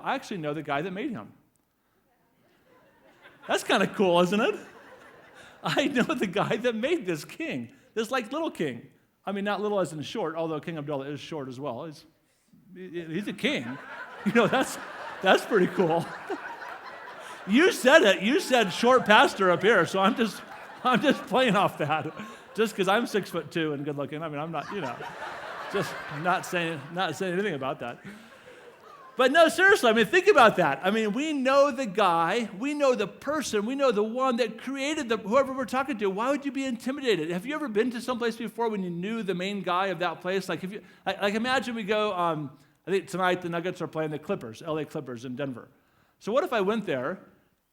I actually know the guy that made him. That's kind of cool, isn't it? I know the guy that made this king, this like little king. I mean, not little as in short, although King Abdullah is short as well. He's a king. That's pretty cool. You said it. You said short pastor up here, so I'm just playing off that. Just because I'm 6'2" and good looking. I mean, I'm not, just not saying anything about that. But no, seriously, I mean, think about that. I mean, we know the guy, we know the person, we know the one that created whoever we're talking to. Why would you be intimidated? Have you ever been to someplace before when you knew the main guy of that place? Like imagine we go, I think tonight the Nuggets are playing the Clippers, LA Clippers in Denver. So what if I went there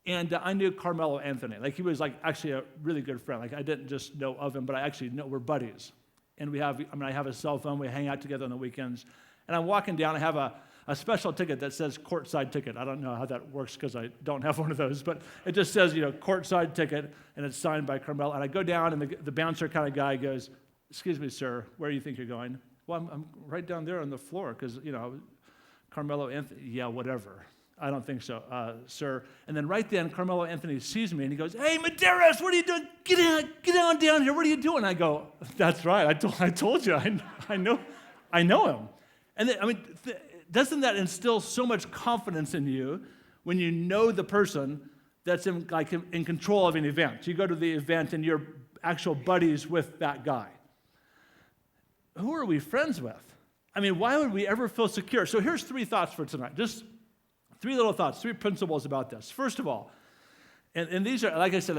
and I knew Carmelo Anthony? Like he was like actually a really good friend. Like I didn't just know of him, but I actually know we're buddies. And I have a cell phone, we hang out together on the weekends. And I'm walking down, I have a special ticket that says courtside ticket. I don't know how that works because I don't have one of those, but it just says, courtside ticket, and it's signed by Carmelo. And I go down, and the bouncer kind of guy goes, "Excuse me, sir, where do you think you're going?" "Well, I'm right down there on the floor because, Carmelo Anthony." "Yeah, whatever. I don't think so, sir." And then right then, Carmelo Anthony sees me, and he goes, "Hey, Medearis, what are you doing? Get on down here. What are you doing?" I go, "That's right. I told you. I know him." And then, doesn't that instill so much confidence in you when you know the person that's in control of an event? You go to the event and you're actual buddies with that guy. Who are we friends with? I mean, why would we ever feel secure? So here's 3 thoughts for tonight. Just 3 little thoughts, 3 principles about this. First of all, and these are, like I said,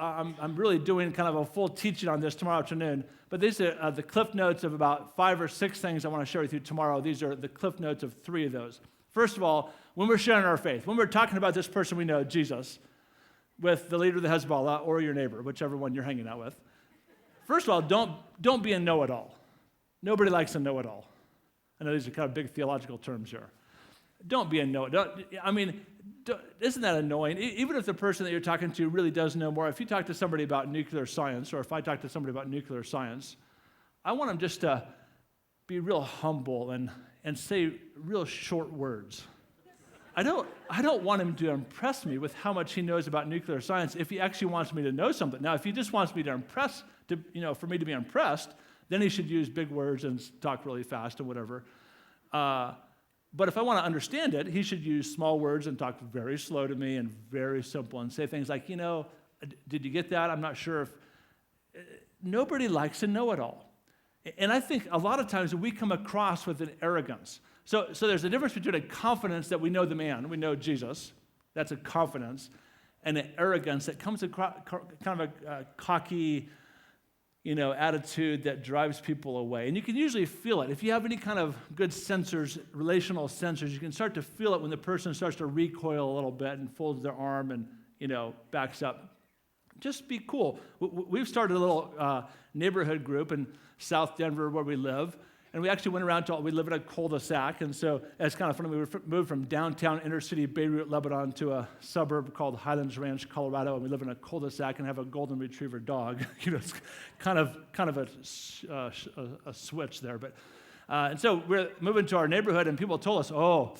I'm really doing kind of a full teaching on this tomorrow afternoon, but these are the cliff notes of about 5 or 6 things I want to share with you tomorrow. These are the cliff notes of 3 of those. First of all, when we're sharing our faith, when we're talking about this person we know, Jesus, with the leader of the Hezbollah or your neighbor, whichever one you're hanging out with, first of all, don't be a know-it-all. Nobody likes a know-it-all. I know these are kind of big theological terms here. Don't be a know-it-all. Isn't that annoying? Even if the person that you're talking to really does know more, if you talk to somebody about nuclear science, or if I talk to somebody about nuclear science, I want them just to be real humble and say real short words. I don't want him to impress me with how much he knows about nuclear science if he actually wants me to know something. Now, if he just wants me to for me to be impressed, then he should use big words and talk really fast and whatever. But if I want to understand it, he should use small words and talk very slow to me and very simple and say things like, did you get that? I'm not sure if... Nobody likes to know-it-all. And I think a lot of times we come across with an arrogance. So there's a difference between a confidence that we know the man, we know Jesus, that's a confidence, and an arrogance that comes across kind of a cocky, attitude that drives people away. And you can usually feel it. If you have any kind of good sensors, relational sensors, you can start to feel it when the person starts to recoil a little bit and folds their arm and, backs up. Just be cool. We've started a little neighborhood group in South Denver where we live, and we actually went around we live in a cul-de-sac, and so it's kind of funny. We moved from downtown inner city Beirut, Lebanon, to a suburb called Highlands Ranch, Colorado, and we live in a cul-de-sac and have a golden retriever dog. It's kind of a switch there, but and so we're moving to our neighborhood, and people told us, oh,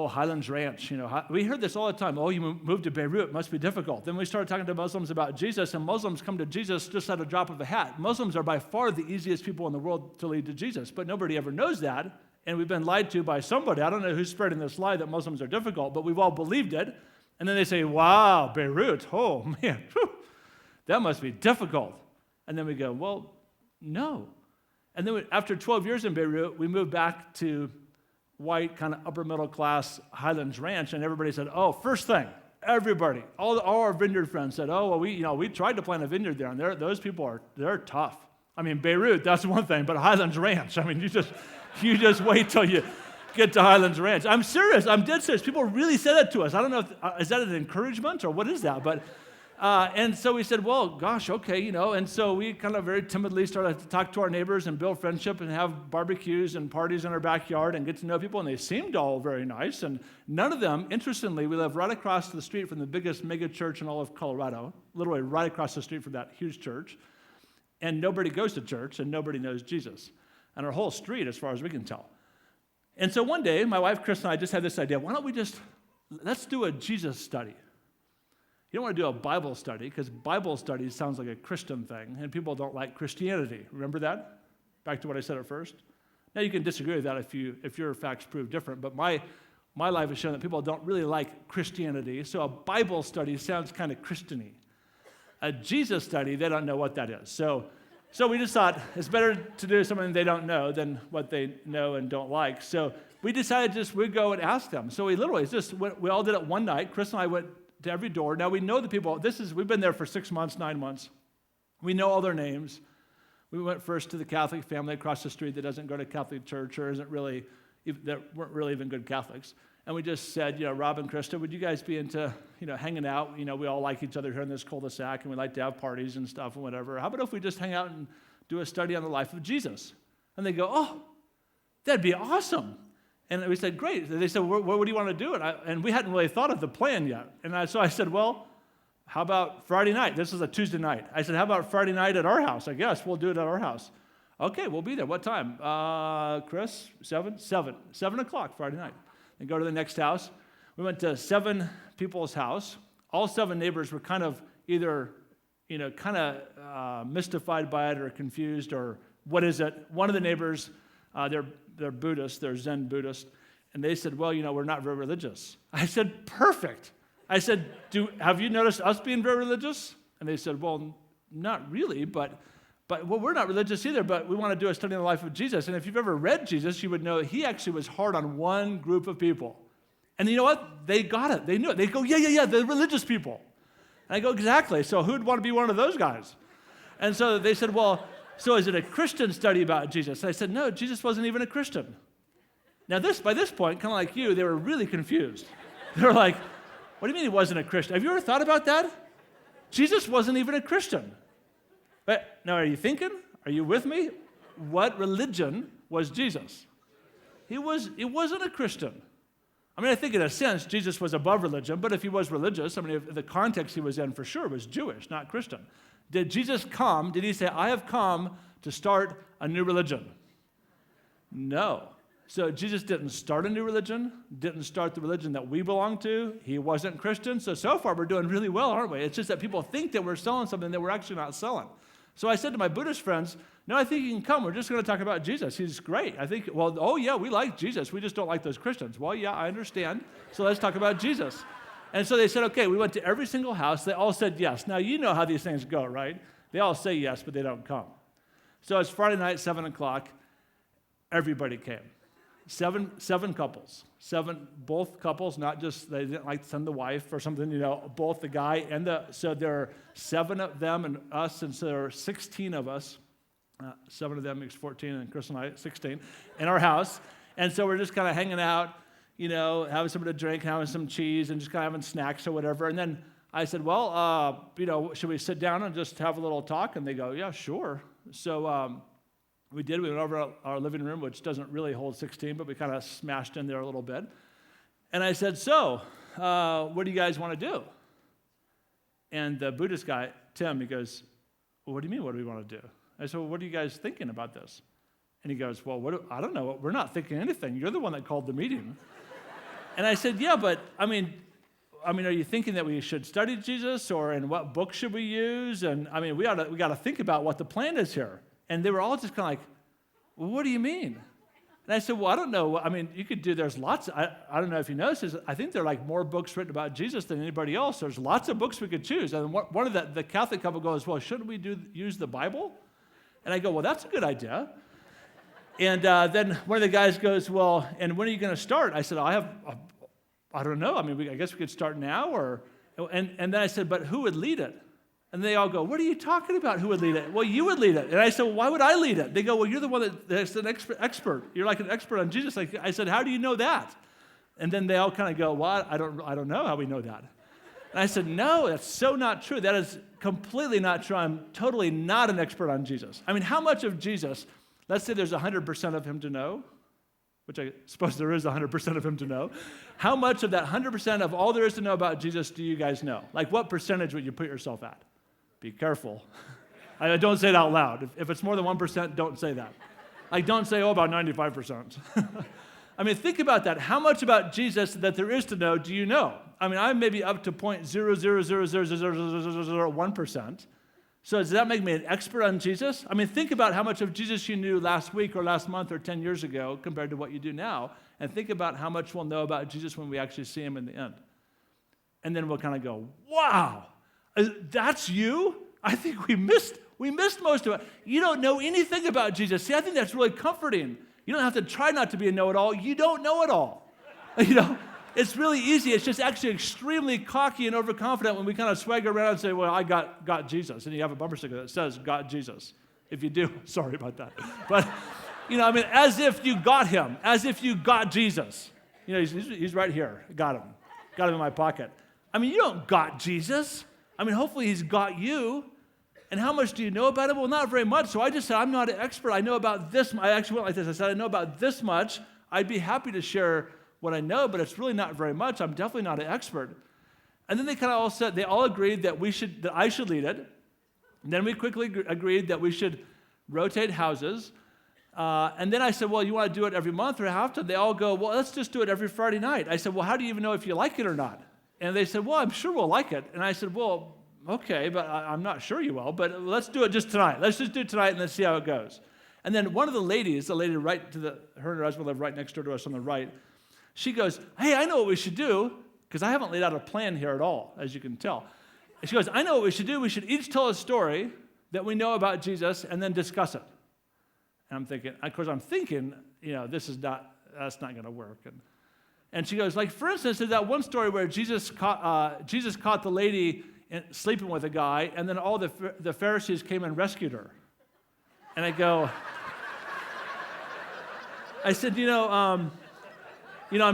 Highlands Ranch, we heard this all the time. Oh, you moved to Beirut, it must be difficult. Then we started talking to Muslims about Jesus, and Muslims come to Jesus just at a drop of a hat. Muslims are by far the easiest people in the world to lead to Jesus, but nobody ever knows that, and we've been lied to by somebody. I don't know who's spreading this lie that Muslims are difficult, but we've all believed it, and then they say, wow, Beirut, oh man, whew, that must be difficult. And then we go, well, no. And then after 12 years in Beirut, we moved back to white, kind of upper middle class Highlands Ranch, and everybody said, oh, first thing, everybody, all our vineyard friends said, oh, well, we tried to plant a vineyard there, and those people they're tough. I mean, Beirut, that's one thing, but Highlands Ranch, I mean, you just wait till you get to Highlands Ranch. I'm serious, I'm dead serious. People really said that to us. I don't know, is that an encouragement or what is that? But and so we said, well, gosh, okay, and so we kind of very timidly started to talk to our neighbors and build friendship and have barbecues and parties in our backyard and get to know people, and they seemed all very nice, and none of them, interestingly, we live right across the street from the biggest mega church in all of Colorado, literally right across the street from that huge church, and nobody goes to church and nobody knows Jesus, and our whole street, as far as we can tell. And so one day, my wife, Chris, and I just had this idea. Why don't let's do a Jesus study. You don't want to do a Bible study because Bible study sounds like a Christian thing, and people don't like Christianity. Remember that? Back to what I said at first. Now you can disagree with that if your facts prove different, but my life has shown that people don't really like Christianity, so a Bible study sounds kind of Christian-y. A Jesus study, they don't know what that is. So we just thought it's better to do something they don't know than what they know and don't like. So we decided we'd go and ask them. So we literally we all did it one night. Chris and I went to every door. Now we know the people. We've been there for 6 months, 9 months. We know all their names. We went first to the Catholic family across the street that doesn't go to Catholic church or that weren't really even good Catholics. And we just said, Rob and Krista, would you guys be into, hanging out? We all like each other here in this cul-de-sac, and we like to have parties and stuff and whatever. How about if we just hang out and do a study on the life of Jesus? And they go, oh, that'd be awesome. And we said, great. They said, what do you want to do? And we hadn't really thought of the plan yet. And so I said, well, how about Friday night? This is a Tuesday night. I said, how about Friday night at our house? I guess we'll do it at our house. Okay, we'll be there. What time? Chris, 7 o'clock Friday night. And go to the next house. We went to 7 people's house. All 7 neighbors were kind of either, mystified by it or confused or what is it? One of the neighbors, they're Buddhist, they're Zen Buddhist, and they said, well, we're not very religious. I said, perfect. I said, have you noticed us being very religious? And they said, well, not really, but we're not religious either, but we want to do a study on the life of Jesus. And if you've ever read Jesus, you would know he actually was hard on one group of people. And you know what? They got it. They knew it. They go, yeah, the religious people. And I go, exactly. So who'd want to be one of those guys? And so they said, well, so is it a Christian study about Jesus? And I said, no, Jesus wasn't even a Christian. Now by this point, kind of like you, they were really confused. They were like, what do you mean he wasn't a Christian? Have you ever thought about that? Jesus wasn't even a Christian. But now, are you thinking? Are you with me? What religion was Jesus? He wasn't a Christian. I think in a sense, Jesus was above religion, but if he was religious, the context he was in for sure was Jewish, not Christian. Did Jesus come? Did he say, I have come to start a new religion? No. So Jesus didn't start a new religion, didn't start the religion that we belong to. He wasn't Christian. So far, we're doing really well, aren't we? It's just that people think that we're selling something that we're actually not selling. So I said to my Buddhist friends, no, I think you can come. We're just going to talk about Jesus. He's great. I think, well, oh, yeah, we like Jesus. We just don't like those Christians. Well, yeah, I understand. So let's talk about Jesus. And so they said, okay, we went to every single house. They all said yes. Now, you know how these things go, right? They all say yes, but they don't come. So it's Friday night, 7 o'clock. Everybody came. Seven couples. Both couples, not just, they didn't like to send the wife or something, both the guy and so there are 7 of them and us, and so there are 16 of us. 7 of them makes 14, and Chris and I, 16, in our house. And so we're just kind of hanging out, having something to drink, having some cheese, and just kind of having snacks or whatever. And then I said, well, should we sit down and just have a little talk? And they go, yeah, sure. So we did. We went over our living room, which doesn't really hold 16, but we kind of smashed in there a little bit. And I said, so what do you guys want to do? And the Buddhist guy, Tim, he goes, well, what do you mean, what do we want to do? I said, well, what are you guys thinking about this? And he goes, well, I don't know. We're not thinking anything. You're the one that called the meeting. And I said, yeah, but, are you thinking that we should study Jesus, or in what book should we use? And, we got to think about what the plan is here. And they were all just kind of like, well, what do you mean? And I said, well, I don't know. You could do, there's lots. I don't know if you noticed, I think there are like more books written about Jesus than anybody else. There's lots of books we could choose. And one of the Catholic couple goes, well, shouldn't we use the Bible? And I go, well, that's a good idea. And then one of the guys goes, well, and when are you going to start? I said, I don't know. I guess we could start now. And then I said, but who would lead it? And they all go, what are you talking about? Who would lead it? Well, you would lead it. And I said, well, why would I lead it? They go, well, you're the one that's an expert. You're like an expert on Jesus. I said, how do you know that? And then they all kind of go, well, I don't know how we know that. And I said, no, that's so not true. That is completely not true. I'm totally not an expert on Jesus. How much of Jesus, let's say there's 100% of him to know, which I suppose there is 100% of him to know. How much of that 100% of all there is to know about Jesus do you guys know? Like, what percentage would you put yourself at? Be careful. I don't say it out loud. If it's more than 1%, don't say that. Like, don't say, about 95%. I mean, think about that. How much about Jesus that there is to know do you know? I mean, I'm maybe up to 0.0000001%. So does that make me an expert on Jesus? I mean, think about how much of Jesus you knew last week or last month or 10 years ago compared to what you do now, and think about how much we'll know about Jesus when we actually see him in the end. And then we'll kind of go, wow, that's you? I think we missed most of it. You don't know anything about Jesus. See, I think that's really comforting. You don't have to try not to be a know-it-all. You don't know it all. It's really easy. It's just actually extremely cocky and overconfident when we kind of swagger around and say, well, I got Jesus. And you have a bumper sticker that says, got Jesus. If you do, sorry about that. But, as if you got him, as if you got Jesus. He's right here. Got him in my pocket. I mean, you don't got Jesus. I mean, hopefully he's got you. And how much do you know about him? Well, not very much. So I just said, I'm not an expert. I know about this. I actually went like this. I said, I know about this much. I'd be happy to share what I know, but it's really not very much. I'm definitely not an expert. And then they kind of all said, they all agreed that I should lead it. And then we quickly agreed that we should rotate houses. And then I said, well, you want to do it every month or half time? They all go, well, let's just do it every Friday night. I said, well, how do you even know if you like it or not? And they said, well, I'm sure we'll like it. And I said, well, okay, but I'm not sure you will, but let's do it just tonight. Let's just do it tonight and let's see how it goes. And then one of the ladies, the lady right to her and her husband live right next door to us on the right, she goes, hey, I know what we should do, because I haven't laid out a plan here at all, as you can tell. And she goes, I know what we should do. We should each tell a story that we know about Jesus and then discuss it. And I'm thinking, that's not going to work. And she goes, like, for instance, there's that one story where Jesus caught the lady sleeping with a guy, and then all the Pharisees came and rescued her. And I said, I'm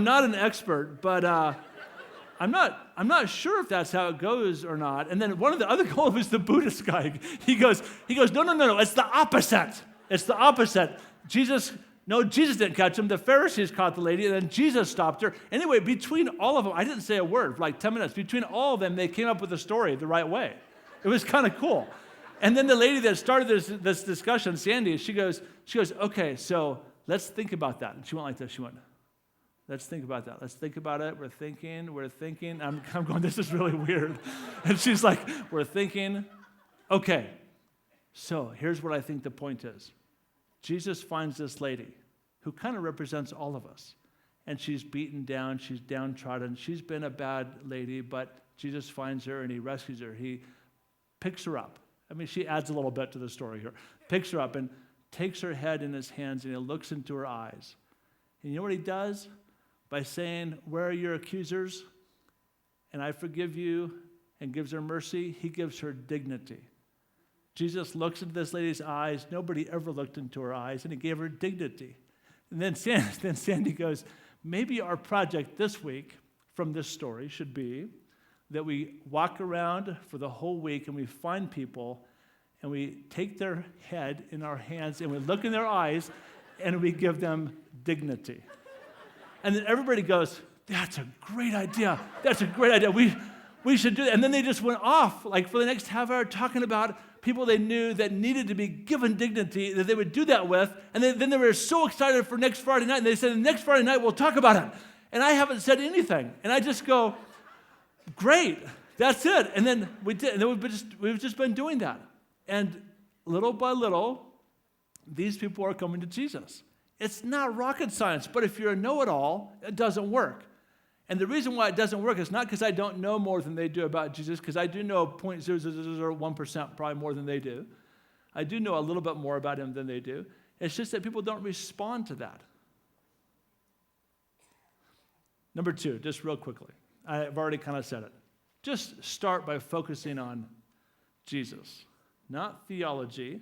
not an expert, but I'm not sure if that's how it goes or not. And then one of the other guys was the Buddhist guy. He goes, no, it's the opposite. It's the opposite. Jesus didn't catch him. The Pharisees caught the lady, and then Jesus stopped her. Anyway, between all of them, I didn't say a word for like 10 minutes. Between all of them, they came up with the story the right way. It was kind of cool. And then the lady that started this discussion, Sandy, she goes, okay, so let's think about that. And she went like this. She went, let's think about that. Let's think about it. We're thinking. I'm going, this is really weird. And she's like, we're thinking. Okay, so here's what I think the point is. Jesus finds this lady who kind of represents all of us. And she's beaten down, she's downtrodden, she's been a bad lady, but Jesus finds her and he rescues her. He picks her up. I mean, she adds a little bit to the story here. Picks her up and takes her head in his hands and he looks into her eyes. And you know what he does? By saying, where are your accusers? And I forgive you, and gives her mercy, he gives her dignity. Jesus looks into this lady's eyes. Nobody ever looked into her eyes, and he gave her dignity. And then Sandy goes, maybe our project this week from this story should be that we walk around for the whole week and we find people and we take their head in our hands and we look in their eyes and we give them dignity. And then everybody goes, that's a great idea. That's a great idea. We should do that. And then they just went off, like for the next half hour, talking about people they knew that needed to be given dignity, that they would do that with. And then they were so excited for next Friday night. And they said, next Friday night, we'll talk about it. And I haven't said anything. And I just go, great, that's it. And then we did. And then we've just been doing that. And little by little, these people are coming to Jesus. It's not rocket science, but if you're a know-it-all, it doesn't work. And the reason why it doesn't work is not because I don't know more than they do about Jesus, because I do know 0.0001% probably more than they do. I do know a little bit more about him than they do. It's just that people don't respond to that. Number 2, just real quickly. I've already kind of said it. Just start by focusing on Jesus, not theology.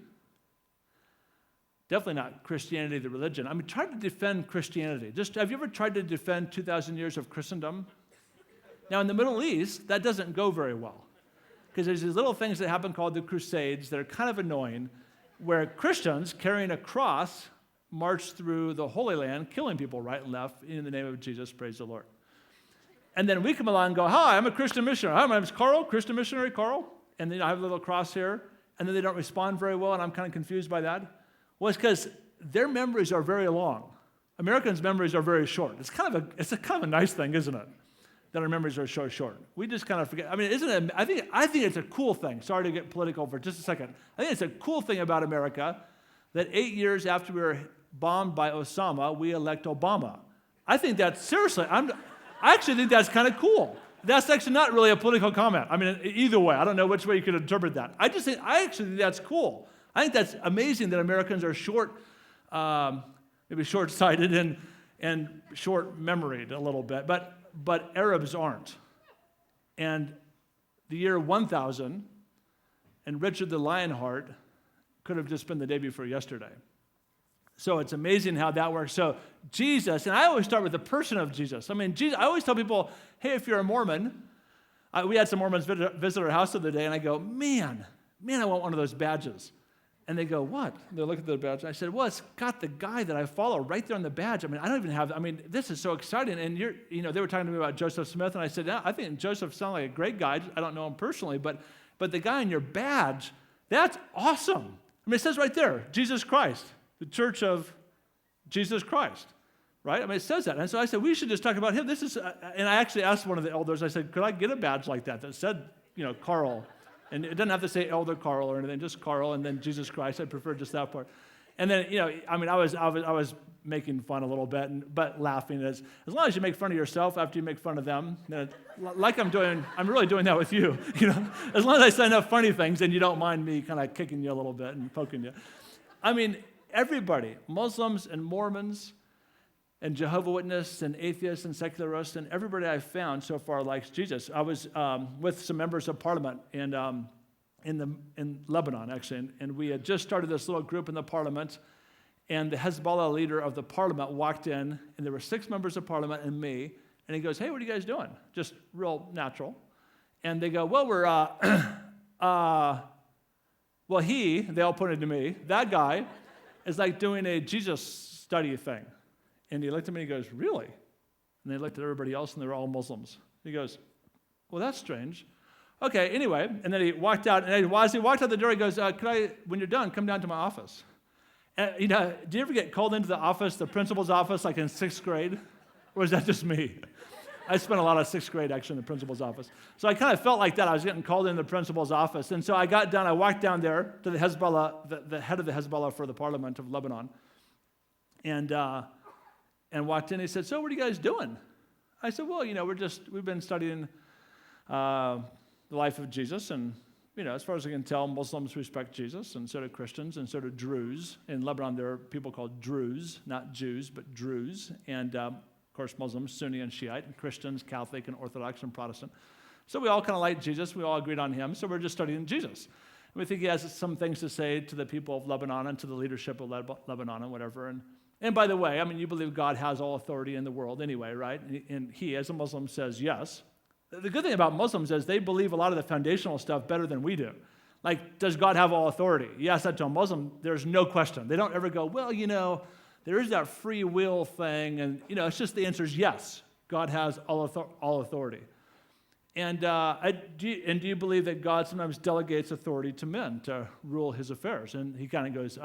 Definitely not Christianity, the religion. I mean, try to defend Christianity. Have you ever tried to defend 2,000 years of Christendom? Now, in the Middle East, that doesn't go very well. Because there's these little things that happen called the Crusades that are kind of annoying, where Christians carrying a cross march through the Holy Land, killing people right and left in the name of Jesus, praise the Lord. And then we come along and go, hi, I'm a Christian missionary. Hi, my name is Carl, Christian missionary Carl. And then I have a little cross here. And then they don't respond very well, and I'm kind of confused by that. Well, it's because their memories are very long. Americans' memories are very short. It's kind of a nice thing, isn't it? That our memories are so short. We just kind of forget. I mean, isn't it? I think it's a cool thing. Sorry to get political for just a second. I think it's a cool thing about America that 8 years after we were bombed by Osama, we elect Obama. I think that's seriously. I actually think that's kind of cool. That's actually not really a political comment. I mean, either way, I don't know which way you could interpret that. I actually think that's cool. I think that's amazing that Americans are maybe short-sighted and short-memoried a little bit, but Arabs aren't. And the year 1000 and Richard the Lionheart could have just been the day before yesterday. So it's amazing how that works. So Jesus, and I always start with the person of Jesus. I mean, Jesus, I always tell people, hey, if you're a Mormon, we had some Mormons visit our house the other day, and I go, man, I want one of those badges. And they go, what? And they look at the badge. And I said, well, it's got the guy that I follow right there on the badge. I mean, this is so exciting. And they were talking to me about Joseph Smith, and I said, yeah, I think Joseph sounds like a great guy. I don't know him personally, but the guy on your badge, that's awesome. I mean, it says right there, Jesus Christ, the Church of Jesus Christ, right? I mean, it says that. And so I said, we should just talk about him. And I actually asked one of the elders, I said, could I get a badge like that said, Carl? And it doesn't have to say Elder Carl or anything, just Carl, and then Jesus Christ. I prefer just that part. And then, I was making fun a little bit, but laughing. As long as you make fun of yourself after you make fun of them, like I'm really doing that with you. As long as I say enough funny things, and you don't mind me kind of kicking you a little bit and poking you. I mean, everybody, Muslims and Mormons and Jehovah's Witnesses and atheists and secularists, and everybody I've found so far likes Jesus. I was with some members of parliament in Lebanon, actually, and we had just started this little group in the parliament, and the Hezbollah leader of the parliament walked in, and there were 6 members of parliament and me, and he goes, hey, what are you guys doing? Just real natural. And they go, well, we're, they all pointed to me, that guy is like doing a Jesus study thing. And he looked at me and he goes, really? And they looked at everybody else, and they were all Muslims. He goes, well, that's strange. Okay, anyway, and then he walked out, and as he walked out the door, he goes, when you're done, come down to my office. And, do you ever get called into the office, the principal's office, like in 6th grade? Or is that just me? I spent a lot of 6th grade, actually, in the principal's office. So I kind of felt like that. I was getting called into the principal's office. And so I walked down there to the Hezbollah, the head of the Hezbollah for the parliament of Lebanon, and walked in. He said, so what are you guys doing? I said, well, we've been studying the life of Jesus, and, as far as I can tell, Muslims respect Jesus, and so do Christians, and so do Druze. In Lebanon, there are people called Druze, not Jews, but Druze, and, of course, Muslims, Sunni and Shiite, and Christians, Catholic and Orthodox and Protestant. So we all kind of like Jesus. We all agreed on him, so we're just studying Jesus. And we think he has some things to say to the people of Lebanon and to the leadership of Lebanon and whatever, and by the way, you believe God has all authority in the world anyway, right? And he, as a Muslim, says yes. The good thing about Muslims is they believe a lot of the foundational stuff better than we do. Like, does God have all authority? You ask that to a Muslim, there's no question. They don't ever go, well, there is that free will thing, and, it's just the answer is yes. God has all authority. And do you believe that God sometimes delegates authority to men to rule his affairs? And he kind of goes,